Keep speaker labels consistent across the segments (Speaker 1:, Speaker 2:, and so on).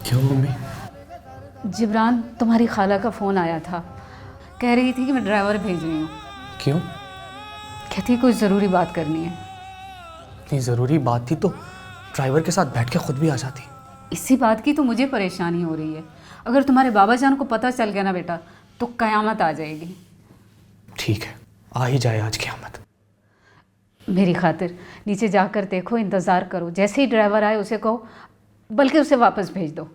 Speaker 1: क्यों मम्मी?
Speaker 2: जिब्रान, तुम्हारी खाला का फ़ोन आया था। कह रही थी कि मैं ड्राइवर भेज रही हूँ।
Speaker 1: क्यों?
Speaker 2: कहती कोई ज़रूरी बात करनी है।
Speaker 1: इतनी ज़रूरी बात थी तो ड्राइवर के साथ बैठ के खुद भी आ जाती।
Speaker 2: इसी बात की तो मुझे परेशानी हो रही है। अगर तुम्हारे बाबा जान को पता चल गया ना बेटा, तो क़यामत आ जाएगी।
Speaker 1: ठीक है, आ ही जाए आज क़यामत।
Speaker 2: मेरी खातिर नीचे जाकर देखो, इंतज़ार करो। जैसे ही ड्राइवर आए उसे कहो, बल्कि उसे वापस भेज दो।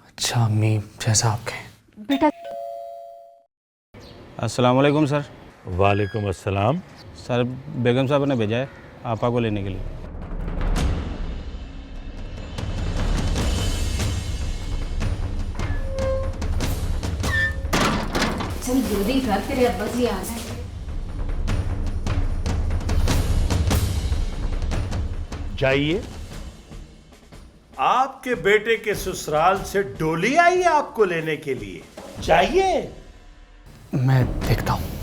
Speaker 1: अच्छा अम्मी, जैसा आप कहें।
Speaker 2: बेटा।
Speaker 3: अस्सलाम वालेकुम सर।
Speaker 4: वालेकुम अस्सलाम।
Speaker 3: सर बेगम साहब ने भेजा है आपा को लेने के लिए।
Speaker 2: चल जल्दी कर, तेरे अब्बा जी आ जाए।
Speaker 4: जाइए। आपके बेटे के ससुराल से डोली आई है आपको लेने के लिए। जाइए।
Speaker 1: मैं देखता हूँ।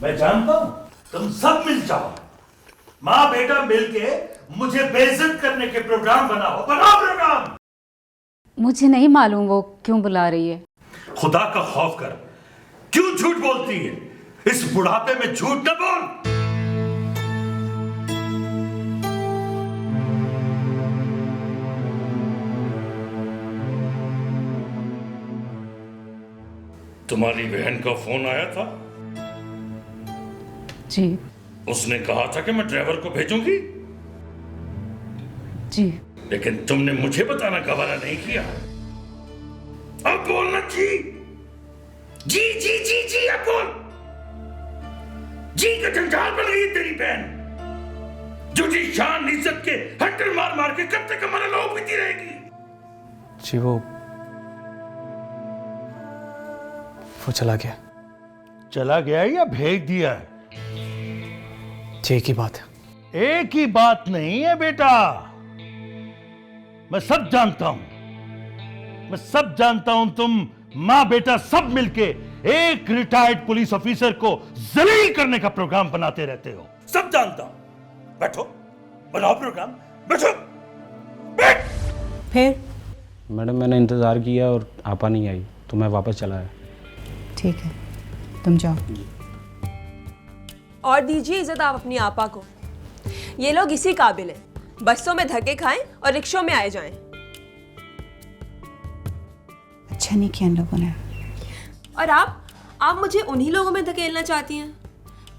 Speaker 4: मैं जानता हूं तुम सब मिल जाओ, माँ बेटा मिलके मुझे बेइज्जत करने के प्रोग्राम बनाओ प्रोग्राम।
Speaker 2: मुझे नहीं मालूम वो क्यों बुला रही है।
Speaker 4: खुदा का खौफ कर, क्यों झूठ बोलती है? इस बुढ़ापे में झूठ न बोल। तुम्हारी बहन का फोन आया था?
Speaker 2: जी
Speaker 4: उसने कहा था कि मैं ड्राइवर को भेजूंगी,
Speaker 2: जी।
Speaker 4: लेकिन तुमने मुझे बताना गवारा नहीं किया। अब बोलना जी जी जी जी जी, अब बोल। जी का जंजाल बन गई तेरी बहन, जो जी शान इज्जत के हंटर मार मार के कब तक हमारा लोग पीती रहेगी।
Speaker 1: जी वो चला गया।
Speaker 4: चला गया या भेज दिया है?
Speaker 1: जी एक ही बात है।
Speaker 4: एक ही बात नहीं है बेटा, मैं सब जानता हूं, मैं सब जानता हूं। तुम मां बेटा सब मिलके एक रिटायर्ड पुलिस ऑफिसर को जलील करने का प्रोग्राम बनाते रहते हो। सब जानता हूं। बैठो, बनाओ प्रोग्राम। बैठो, बैठ।
Speaker 5: फिर
Speaker 3: मैडम मैंने इंतज़ार किया और आपा नहीं आई तो मैं वापस चला आया।
Speaker 5: ठीक है, तुम जाओ।
Speaker 6: और दीजिए इज्जत आप अपनी आपा को। ये लोग इसी काबिल हैं, बसों में धक्के खाएं और रिक्शों में आए जाएं।
Speaker 5: अच्छा नहीं किया इन लोगों ने।
Speaker 6: और आप मुझे उन्हीं लोगों में धकेलना चाहती हैं?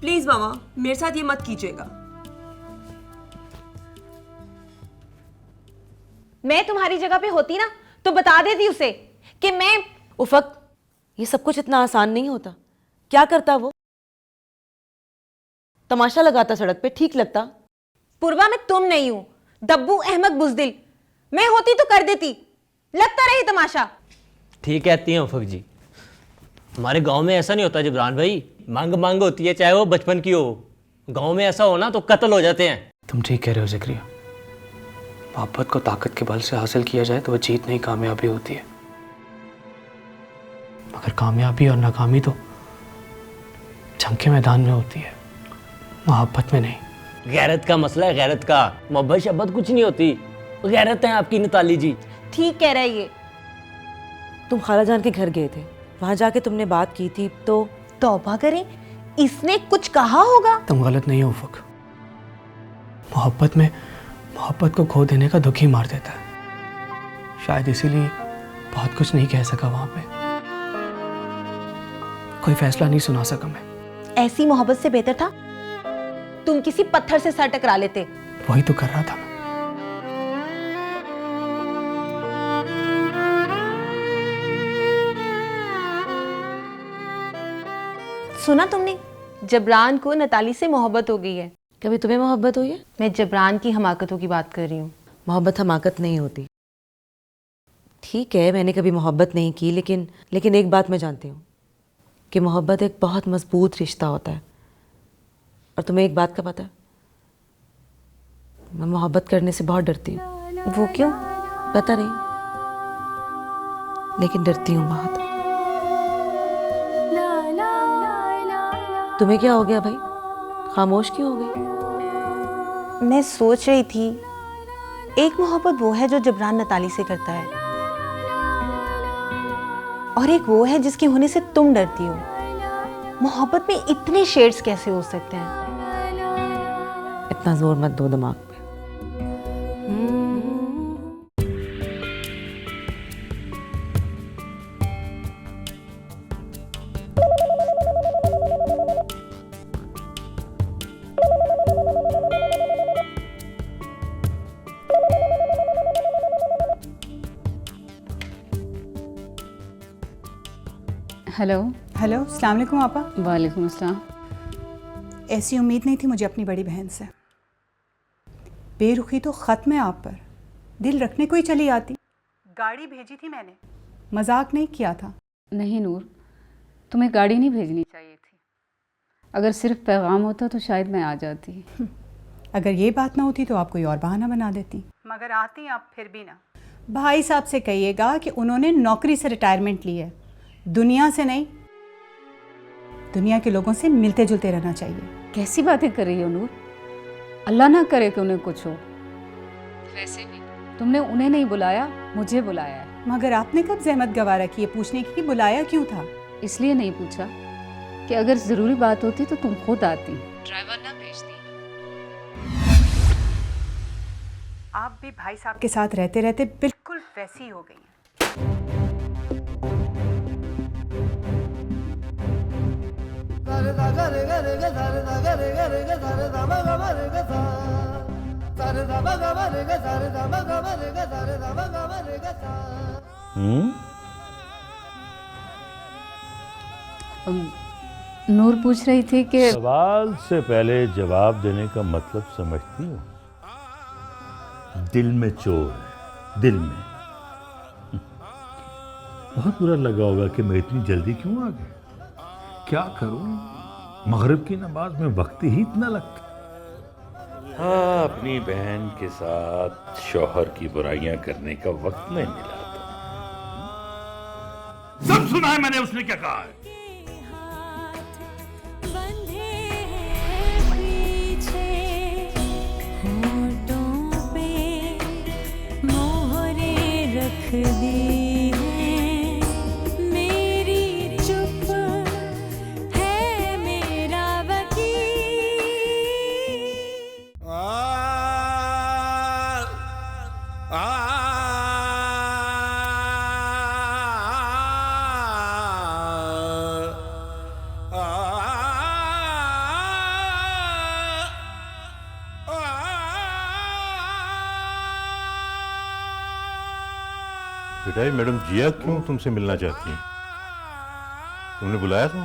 Speaker 6: प्लीज मामा, मेरे साथ ये मत कीजिएगा।
Speaker 7: मैं तुम्हारी जगह पे होती ना तो बता देती उसे कि मैं।
Speaker 8: उफक, ये सब कुछ इतना आसान नहीं होता। क्या करता वो? तमाशा लगाता सड़क पे, ठीक लगता?
Speaker 7: पूर्वा में तुम नहीं हूं, दब्बू अहमद बुजदिल। मैं होती तो कर देती, लगता रही तमाशा।
Speaker 9: ठीक कहती हैं उफक जी। हमारे गांव में ऐसा नहीं होता जिब्रान भाई, मांग मांग होती है, चाहे वो बचपन की हो। गांव में ऐसा हो ना तो कत्ल हो जाते हैं।
Speaker 1: तुम ठीक कह रहे हो ज़िक्रिया। मोहब्बत को ताकत के बल से हासिल किया जाए तो वह जीत नहीं कामयाबी होती है, मगर कामयाबी और नाकामी तो जंग के मैदान में होती है, मोहब्बत में नहीं।
Speaker 9: गैरत का मसला है, गैरत का। मोहब्बत शब्बत कुछ नहीं होती, गैरत है आपकी निताली जी।
Speaker 7: ठीक कह रहा है ये।
Speaker 8: तुम खाला जान के घर गए थे, वहां जाके तुमने बात की थी तो?
Speaker 7: तौबा करें, इसने कुछ कहा होगा।
Speaker 1: तुम गलत नहीं हो उफक। मोहब्बत में मोहब्बत को खो देने का दुख ही मार देता है। शायद इसीलिए बहुत कुछ नहीं कह सका वहां पे, कोई फैसला नहीं सुना सका मैं।
Speaker 7: ऐसी मोहब्बत से बेहतर था तुम किसी पत्थर से सर टकरा लेते।
Speaker 1: वही तो कर रहा था मैं।
Speaker 7: सुना तुमने, जबरान को नताली से मोहब्बत हो गई है।
Speaker 8: कभी तुम्हें मोहब्बत हुई है?
Speaker 7: मैं जबरान की हमाकतों की बात कर रही हूँ।
Speaker 8: मोहब्बत हमाकत नहीं होती। ठीक है, मैंने कभी मोहब्बत नहीं की, लेकिन एक बात मैं जानती हूँ कि मोहब्बत एक बहुत मजबूत रिश्ता होता है। और तुम्हें एक बात का पता है, मैं मोहब्बत करने से बहुत डरती हूँ।
Speaker 7: वो क्यों?
Speaker 8: पता नहीं, लेकिन डरती हूँ बहुत। तुम्हें क्या हो गया भाई? खामोश क्यों हो गई?
Speaker 7: मैं सोच रही थी, एक मोहब्बत वो है जो जबरान नताली से करता है, और एक वो है जिसके होने से तुम डरती हो। मोहब्बत में इतने शेड्स कैसे हो सकते हैं?
Speaker 8: इतना जोर मत दो दिमाग पे।
Speaker 2: हेलो।
Speaker 5: हेलो, अस्सलाम वालेकुम आपा।
Speaker 2: वालेकुम अस्सलाम।
Speaker 5: ऐसी उम्मीद नहीं थी मुझे अपनी बड़ी बहन से। बेरुखी तो ख़त्म है आप पर, दिल रखने को ही चली आती। गाड़ी भेजी थी मैंने, मजाक नहीं किया था।
Speaker 2: नहीं नूर, तुम्हें गाड़ी नहीं भेजनी चाहिए थी। अगर सिर्फ पैगाम होता तो शायद मैं आ जाती।
Speaker 5: अगर ये बात ना होती तो आप कोई और बहाना बना देती, मगर आती आप फिर भी ना। भाई साहब से कहिएगा कि उन्होंने नौकरी से रिटायरमेंट ली है, दुनिया से नहीं। दुनिया के लोगों से मिलते जुलते रहना चाहिए।
Speaker 2: कैसी बातें कर रही हो नूर? अल्लाह ना करे कि उन्हें कुछ हो। वैसे भी तुमने उन्हें नहीं बुलाया, मुझे बुलाया है।
Speaker 5: मगर आपने कब जहमत गवा रखी है पूछने की कि बुलाया क्यों था?
Speaker 2: इसलिए नहीं पूछा कि अगर ज़रूरी बात होती तो तुम खुद आती, ड्राइवर ना भेजती।
Speaker 5: आप भी भाई साहब के साथ रहते रहते बिल्कुल वैसी हो गई हैं।
Speaker 2: नूर पूछ रही थी कि
Speaker 4: सवाल से पहले जवाब देने का मतलब समझती हो? दिल में चोर है, दिल में। बहुत बुरा लगा होगा कि मैं इतनी जल्दी क्यों आ गया। क्या करूं, मगरिब की नमाज में वक्त ही इतना लगता। हाँ, अपनी बहन के साथ शौहर की बुराइयां करने का वक्त नहीं मिला था। सब सुना है मैंने, उसने क्या कहा है।
Speaker 10: दी है मेरी चुप है मेरा वकील।
Speaker 4: बेटा, ये मैडम जिया क्यों तुमसे मिलना चाहती हैं? तुमने बुलाया था?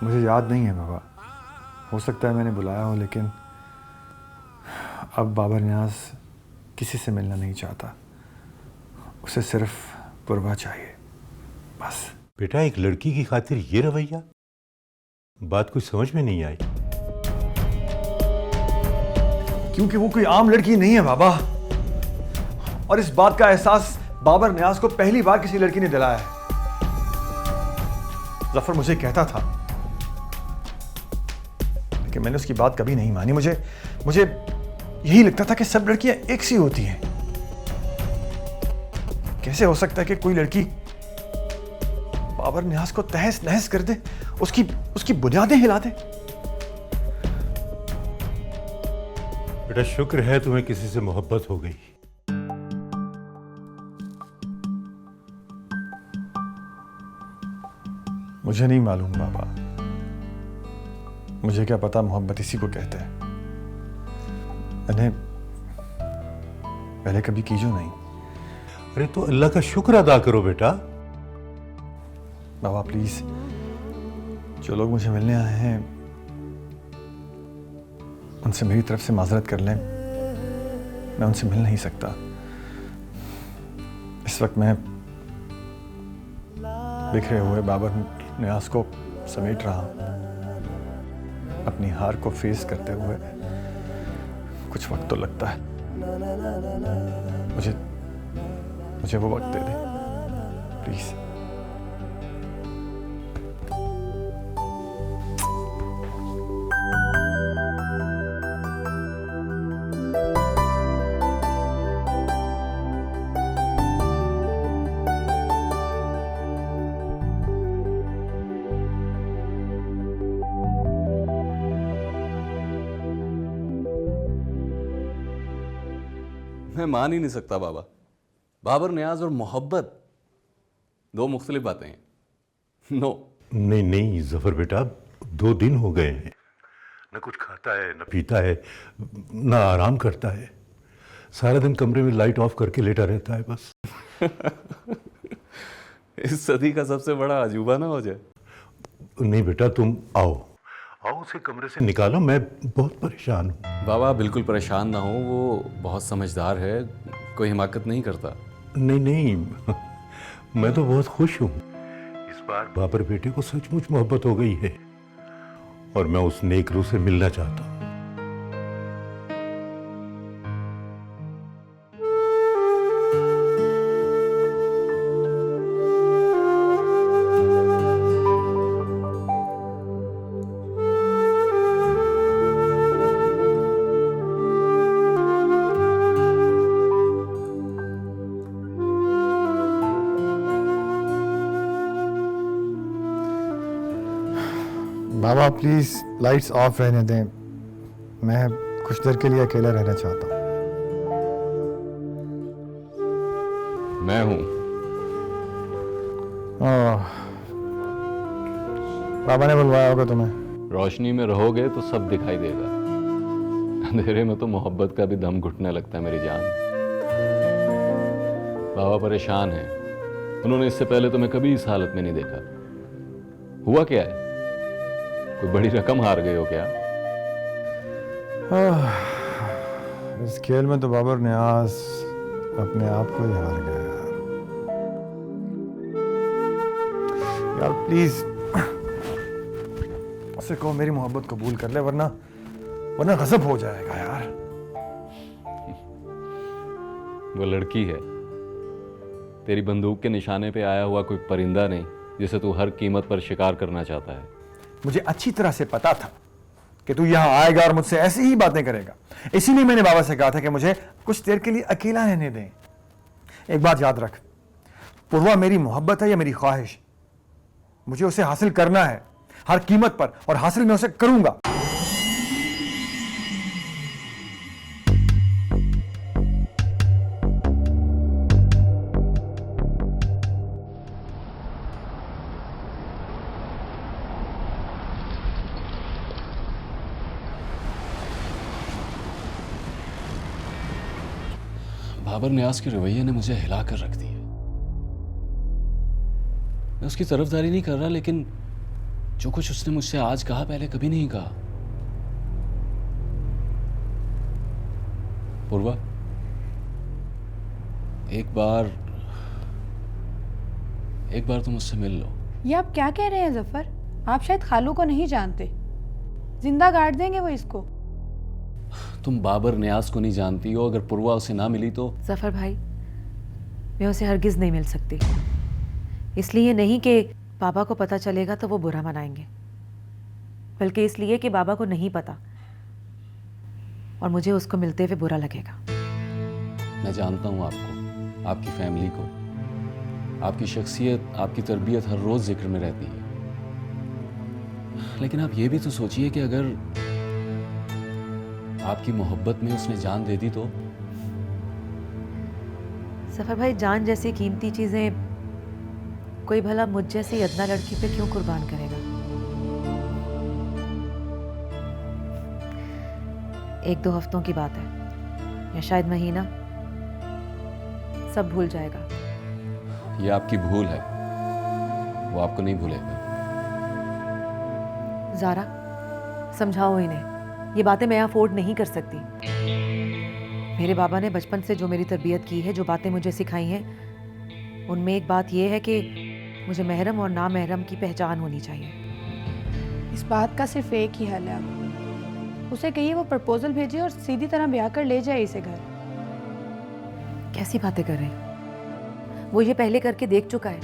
Speaker 11: मुझे याद नहीं है बाबा, हो सकता है मैंने बुलाया हो, लेकिन अब बाबर न्याज किसी से मिलना नहीं चाहता। उसे सिर्फ पुरवा चाहिए, बस।
Speaker 4: बेटा, एक लड़की की खातिर ये रवैया, बात कुछ समझ में नहीं आई।
Speaker 11: क्योंकि वो कोई आम लड़की नहीं है बाबा, और इस बात का एहसास बाबर न्याज को पहली बार किसी लड़की ने दिलाया है। जफर मुझे कहता था, लेकिन मैंने उसकी बात कभी नहीं मानी। मुझे यही लगता था कि सब लड़कियां एक सी होती हैं। कैसे हो सकता है कि कोई लड़की बाबर न्याज को तहस नहस कर दे, उसकी बुनियादें हिला दे।
Speaker 4: बेटा, शुक्र है तुम्हें किसी से मोहब्बत हो गई।
Speaker 11: मुझे नहीं मालूम बाबा, मुझे क्या पता मोहब्बत इसी को कहते हैं। मैंने पहले कभी की जो नहीं।
Speaker 4: अरे तो अल्लाह का शुक्र अदा करो बेटा।
Speaker 11: बाबा प्लीज, जो लोग मुझे मिलने आए हैं उनसे मेरी तरफ से माजरत कर लें। मैं उनसे मिल नहीं सकता। इस वक्त मैं बिखरे हुए बाबर न्याज को समेट रहा हूं, अपनी हार को फेस करते हुए। कुछ वक्त तो लगता है। मुझे वो वक्त दे दे प्लीज।
Speaker 12: मैं मान ही नहीं सकता बाबा। बाबर नियाज और मोहब्बत दो मुख्तलिफ बातें हैं। नो।
Speaker 13: नहीं नहीं जफर बेटा, 2 दिन हो गए हैं, न कुछ खाता है न पीता है न आराम करता है, सारा दिन कमरे में लाइट ऑफ करके लेटा रहता है बस।
Speaker 12: इस सदी का सबसे बड़ा अजूबा ना हो जाए।
Speaker 13: नहीं बेटा, तुम आओ उसे कमरे से निकालो, मैं बहुत परेशान हूँ।
Speaker 12: बाबा बिल्कुल परेशान ना हो, वो बहुत समझदार है, कोई हिमाकत नहीं करता।
Speaker 13: नहीं नहीं मैं तो बहुत खुश हूँ। इस बार बाबर बेटे को सचमुच मोहब्बत हो गई है और मैं उस नेक रूह से मिलना चाहता हूँ।
Speaker 11: बाबा प्लीज लाइट्स ऑफ रहने दें, मैं कुछ देर के लिए अकेला रहना चाहता हूँ।
Speaker 12: मैं हूं।
Speaker 11: बाबा ने बुलवाया होगा तुम्हें।
Speaker 12: रोशनी में रहोगे तो सब दिखाई देगा, अंधेरे में तो मोहब्बत का भी दम घुटने लगता है मेरी जान। बाबा परेशान हैं, उन्होंने इससे पहले तुम्हें कभी इस हालत में नहीं देखा। हुआ क्या है? कोई बड़ी रकम हार गए हो क्या?
Speaker 11: इस खेल में तो बाबर नियाज अपने आप को ही हार गया यार। प्लीज उसे कहो मेरी मोहब्बत कबूल कर ले, वरना गजब हो जाएगा यार।
Speaker 12: वो लड़की है, तेरी बंदूक के निशाने पे आया हुआ कोई परिंदा नहीं जिसे तू हर कीमत पर शिकार करना चाहता है।
Speaker 11: मुझे अच्छी तरह से पता था कि तू यहां आएगा और मुझसे ऐसी ही बातें करेगा, इसीलिए मैंने बाबा से कहा था कि मुझे कुछ देर के लिए अकेला रहने दें। एक बात याद रख, पूर्वा मेरी मोहब्बत है या मेरी ख्वाहिश, मुझे उसे हासिल करना है हर कीमत पर, और हासिल मैं उसे करूंगा।
Speaker 12: बाबर नियाज के रवैये ने मुझे हिला कर रख दिया। मैं उसकी तरफदारी नहीं कर रहा, लेकिन जो कुछ उसने मुझसे आज कहा पहले कभी नहीं कहा। पूर्वा, एक बार तुम मुझसे मिल लो।
Speaker 14: ये आप क्या कह रहे हैं जफर? आप शायद खालू को नहीं जानते, जिंदा गाड़ देंगे वो इसको।
Speaker 12: तुम बाबर नियाज को नहीं जानती हो, अगर पूर्वा उसे ना मिली तो।
Speaker 8: जफर भाई, मैं उसे हरगिज नहीं मिल सकती। इसलिए नहीं कि बाबा को पता चलेगा तो वो बुरा मनाएंगे, बल्कि इसलिए कि बाबा को नहीं पता और मुझे उसको मिलते हुए बुरा लगेगा।
Speaker 12: मैं जानता हूं आपको, आपकी फैमिली को, आपकी शख्सियत, आपकी तरबियत हर रोज जिक्र में रहती है, लेकिन आप ये भी तो सोचिए कि अगर आपकी मोहब्बत में उसने जान दे दी तो।
Speaker 8: सफर भाई, जान जैसी कीमती चीजें कोई भला मुझ जैसी अदना लड़की पे क्यों कुर्बान करेगा? 1-2 हफ्तों की बात है या शायद महीना, सब भूल जाएगा।
Speaker 12: ये आपकी भूल है, वो आपको नहीं भूलेगा।
Speaker 8: ज़ारा, समझाओ इन्हें, ये बातें मैं अफोर्ड नहीं कर सकती। मेरे बाबा ने बचपन से जो मेरी तरबियत की है, जो बातें मुझे सिखाई हैं, उनमें एक बात यह है कि मुझे महरम और ना महरम की पहचान होनी चाहिए।
Speaker 14: इस बात का सिर्फ एक ही हल है, अब उसे कहिए वो प्रपोजल भेजे और सीधी तरह ब्याह कर ले जाए इसे घर।
Speaker 8: कैसी बातें कर रहे हैं? वो ये पहले करके देख चुका है।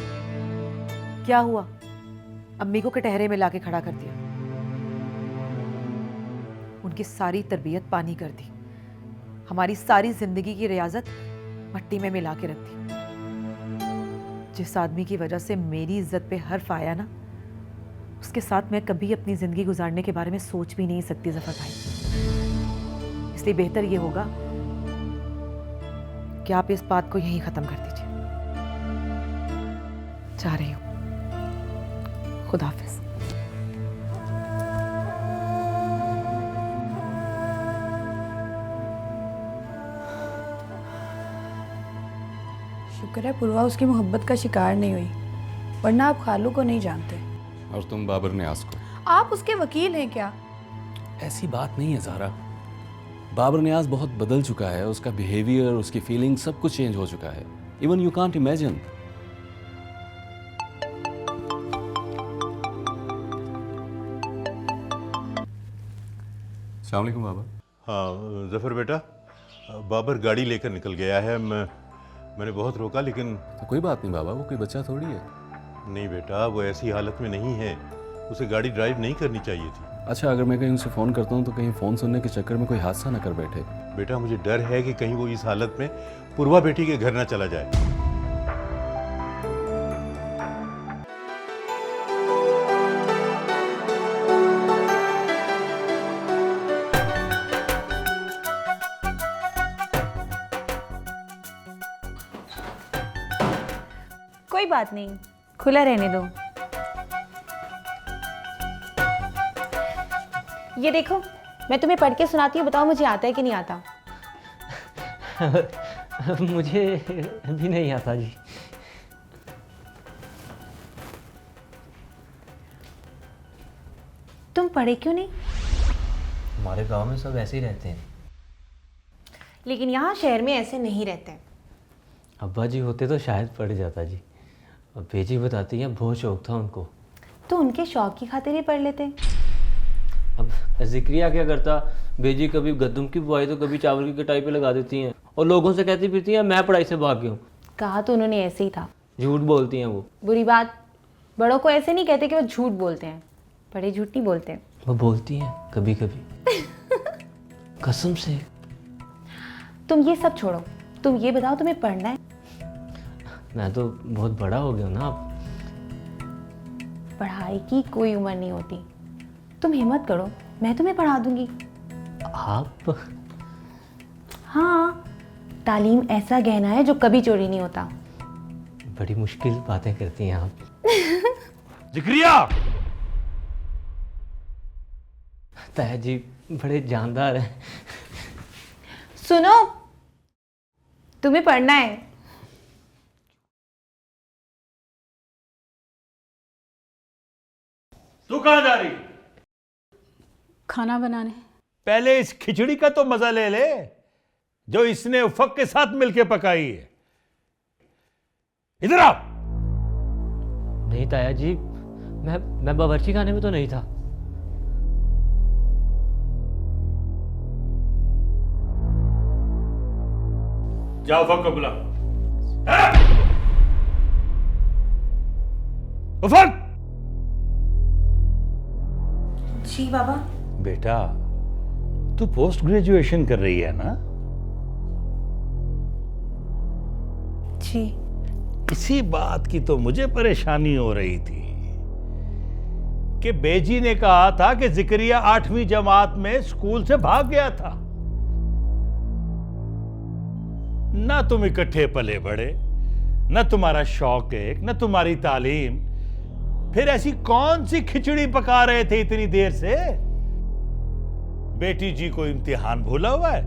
Speaker 8: क्या हुआ? अम्मी को कटहरे में लाके खड़ा कर दिया, उनकी सारी तरबियत पानी कर दी, हमारी सारी जिंदगी की रियाजत मट्टी में मिला के रख दी। जिस आदमी की वजह से मेरी इज्जत पे हर्फ आया ना, उसके साथ मैं कभी अपनी जिंदगी गुजारने के बारे में सोच भी नहीं सकती जफर भाई। इसलिए बेहतर ये होगा कि आप इस बात को यहीं ख़त्म कर दीजिए। जा रही हूँ। खुदा हाफिज़।
Speaker 14: शुक्र है पूर्वा उसकी मोहब्बत का शिकार नहीं हुई, वरना आप खालू को नहीं जानते।
Speaker 12: और तुम बाबर न्याज को?
Speaker 14: आप उसके वकील हैं क्या?
Speaker 12: ऐसी बात नहीं है ज़ारा। बाबर न्याज बहुत बदल चुका है, उसका बिहेवियर, उसकी फीलिंग सब कुछ चेंज हो चुका है। Even you can't imagine. अस्सलाम वालेकुम बाबर।
Speaker 13: हाँ जफ़र बेटा, बाबर गाड़ी लेकर निकल गया है। मैंने बहुत रोका लेकिन।
Speaker 12: तो कोई बात नहीं बाबा, वो कोई बच्चा थोड़ी है।
Speaker 13: नहीं बेटा, वो ऐसी हालत में नहीं है, उसे गाड़ी ड्राइव नहीं करनी चाहिए थी।
Speaker 12: अच्छा, अगर मैं कहीं उसे फ़ोन करता हूँ तो कहीं फ़ोन सुनने के चक्कर में कोई हादसा ना कर बैठे।
Speaker 13: बेटा मुझे डर है कि कहीं वो इस हालत में पूर्वा बेटी के घर ना चला जाए।
Speaker 7: कोई बात नहीं, खुला रहने दो। ये देखो, मैं तुम्हें पढ़ के सुनाती हूँ, बताओ मुझे आता है कि नहीं आता।
Speaker 9: मुझे भी नहीं आता जी।
Speaker 7: तुम पढ़े क्यों नहीं?
Speaker 9: हमारे गांव में सब ऐसे ही रहते हैं।
Speaker 7: लेकिन यहाँ शहर में ऐसे नहीं रहते।
Speaker 9: अब्बा जी होते तो शायद पड़ जाता जी, और बेजी बताती हैं बहुत शौक था उनको।
Speaker 7: तो उनके शौक की खातिर ही पढ़ लेते।
Speaker 9: अब जिक्रिया क्या करता, बेजी कभी गद्दम की बुआई तो कभी चावल की कटाई पे लगा देती हैं, और लोगों से कहती फिरती हैं मैं पढ़ाई से भाग गई हूँ।
Speaker 7: कहा तो उन्होंने ऐसे ही था।
Speaker 9: झूठ बोलती हैं वो।
Speaker 7: बुरी बात, बड़ों को ऐसे नहीं कहते कि वो झूठ बोलते हैं, बड़े झूठ नहीं बोलते।
Speaker 9: वो बोलती हैं कभी कभी कसम से।
Speaker 7: तुम ये सब छोड़ो, तुम ये बताओ तुम्हें पढ़ना है?
Speaker 9: मैं तो बहुत बड़ा हो गया ना अब।
Speaker 7: पढ़ाई की कोई उम्र नहीं होती, तुम हिम्मत करो, मैं तुम्हें पढ़ा दूंगी।
Speaker 9: आप?
Speaker 7: हाँ, तालीम ऐसा गहना है जो कभी चोरी नहीं होता।
Speaker 9: बड़ी मुश्किल बातें करती हैं आप।
Speaker 13: जिक्रिया!
Speaker 9: ताया जी बड़े जानदार हैं।
Speaker 7: सुनो, तुम्हें पढ़ना है।
Speaker 15: तू कहाँ जा रही?
Speaker 5: खाना बनाने।
Speaker 15: पहले इस खिचड़ी का तो मजा ले ले जो इसने उफक के साथ मिलके पकाई है। इधर आओ।
Speaker 9: नहीं ताया जी, मैं बावर्ची खाने में तो नहीं था।
Speaker 15: जाओ उफक को बुला। उफक!
Speaker 7: जी बाबा।
Speaker 15: बेटा, तू पोस्ट ग्रेजुएशन कर रही है ना?
Speaker 7: जी।
Speaker 15: इसी बात की तो मुझे परेशानी हो रही थी कि बेजी ने कहा था कि जिक्रिया 8वीं जमात में स्कूल से भाग गया था। ना तुम इकट्ठे पले बड़े, न तुम्हारा शौक एक, न तुम्हारी तालीम, फिर ऐसी कौन सी खिचड़ी पका रहे थे इतनी देर से? बेटी जी को इम्तिहान भूला हुआ है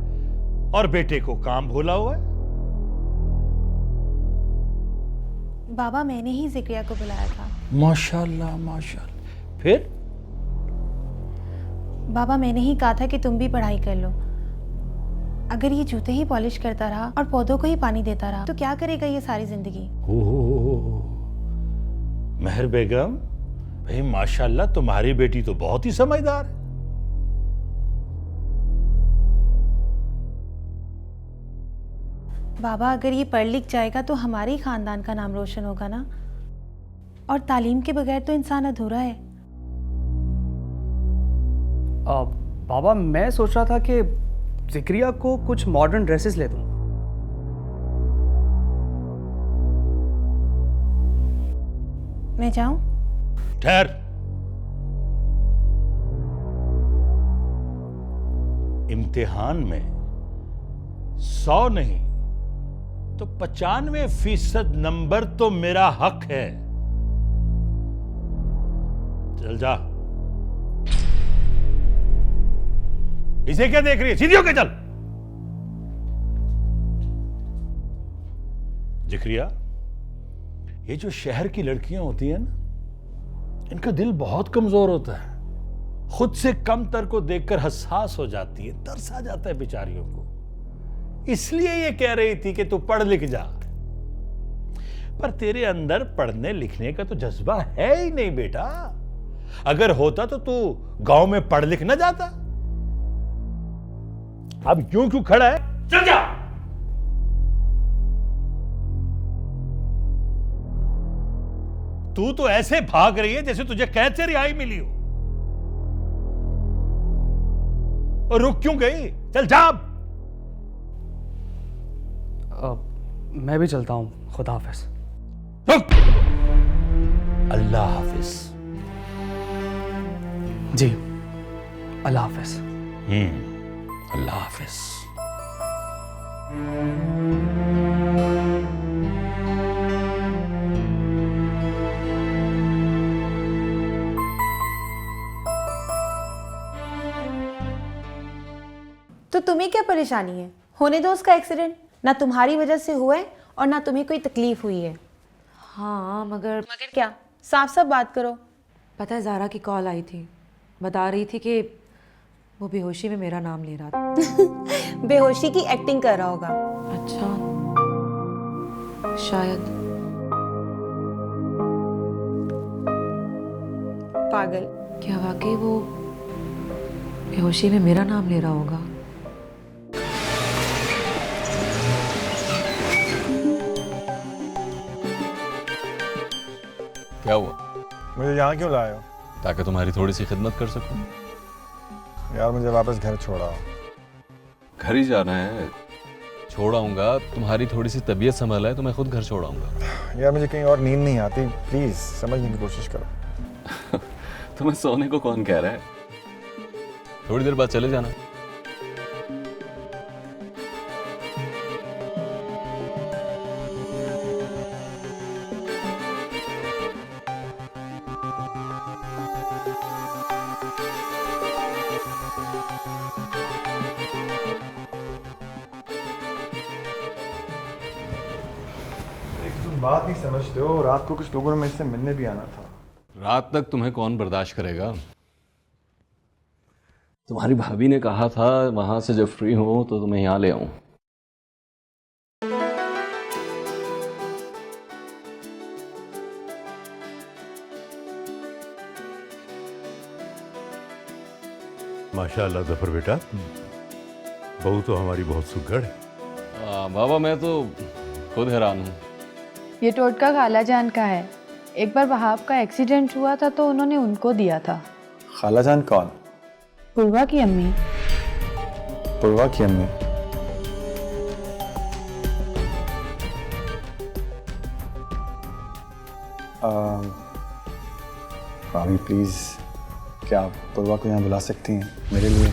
Speaker 15: और बेटे को काम भूला हुआ है।
Speaker 7: बाबा मैंने ही जिक्रिया को बुलाया था।
Speaker 15: माशाल्लाह माशाल्लाह। फिर?
Speaker 7: बाबा मैंने ही कहा था कि तुम भी पढ़ाई कर लो। अगर ये जूते ही पॉलिश करता रहा और पौधों को ही पानी देता रहा तो क्या करेगा ये सारी जिंदगी?
Speaker 15: मेहर बेगम, भाई माशाल्लाह तुम्हारी बेटी तो बहुत ही समझदार है।
Speaker 7: बाबा अगर ये पढ़ लिख जाएगा तो हमारे ही खानदान का नाम रोशन होगा ना, और तालीम के बगैर तो इंसान अधूरा है।
Speaker 1: बाबा मैं सोच रहा था कि जिक्रिया को कुछ मॉडर्न ड्रेसेस ले दूं।
Speaker 7: मैं जाऊं?
Speaker 15: ठहर। इम्तिहान में 100 नहीं तो 95% नंबर तो मेरा हक है। चल जा। इसे क्या देख रही है? सीधी होके चल। जिक्रिया, ये जो शहर की लड़कियां होती हैं ना, इनका दिल बहुत कमजोर होता है। खुद से कमतर को देखकर हसास हो जाती है, तरस आ जाता है बेचारियों को। इसलिए ये कह रही थी कि तू पढ़ लिख जा, पर तेरे अंदर पढ़ने लिखने का तो जज्बा है ही नहीं बेटा। अगर होता तो तू गांव में पढ़ लिख ना जाता। अब यूं क्यों खड़ा है? चल जा। तू तो ऐसे भाग रही है जैसे तुझे कैद से रिहाई मिली हो। और रुक क्यों गई? चल जा।
Speaker 1: मैं भी चलता हूं। खुदा हाफिज।
Speaker 15: रुक। अल्लाह हाफिज।
Speaker 1: जी, अल्लाह हाफिज।
Speaker 15: अल्लाह हाफिज।
Speaker 7: तो तुम्हें क्या परेशानी है? होने दो उसका एक्सीडेंट। ना तुम्हारी वजह से हुआ है और ना तुम्हें कोई तकलीफ हुई है।
Speaker 8: हाँ मगर
Speaker 7: क्या? साफ साफ बात करो।
Speaker 8: पता है ज़ारा की कॉल आई थी, बता रही थी कि वो बेहोशी में मेरा नाम ले रहा था।
Speaker 7: बेहोशी की एक्टिंग कर रहा होगा।
Speaker 8: अच्छा, शायद।
Speaker 7: पागल।
Speaker 8: क्या वाकई वो बेहोशी में मेरा नाम ले रहा होगा?
Speaker 12: क्या हुआ?
Speaker 11: मुझे यहाँ क्यों लाए हो?
Speaker 12: ताकि तुम्हारी थोड़ी सी खिदमत कर सकूं।
Speaker 11: यार मुझे वापस घर छोड़ाओ।
Speaker 12: घर ही जाना है? छोड़ाऊंगा। तुम्हारी थोड़ी सी तबीयत संभाला है तो मैं खुद घर छोड़ाऊंगा।
Speaker 11: यार मुझे कहीं और नींद नहीं आती, प्लीज समझने की कोशिश करो।
Speaker 12: तुम्हें सोने को कौन कह रहा है? थोड़ी देर बाद चले जाना।
Speaker 11: बात नहीं समझते हो। रात को कुछ लोगों ने मुझसे मिलने भी आना था।
Speaker 12: रात तक तुम्हें कौन बर्दाश्त करेगा? तुम्हारी भाभी ने कहा था वहां से जब फ्री हो तो तुम्हें यहाँ ले आऊं।
Speaker 13: माशाल्लाह जफर बेटा, बहू तो हमारी बहुत सुघड़ है।
Speaker 12: बाबा मैं तो खुद हैरान हूँ।
Speaker 14: ये टोटका खालाजान का है। एक बार वहाब का एक्सीडेंट हुआ था तो उन्होंने उनको दिया था।
Speaker 11: खालाजान कौन?
Speaker 14: पूर्वा की अम्मी।
Speaker 11: पूर्वा की अम्मी? भाभी प्लीज, क्या आप पूर्वा को यहाँ बुला सकती हैं मेरे लिए?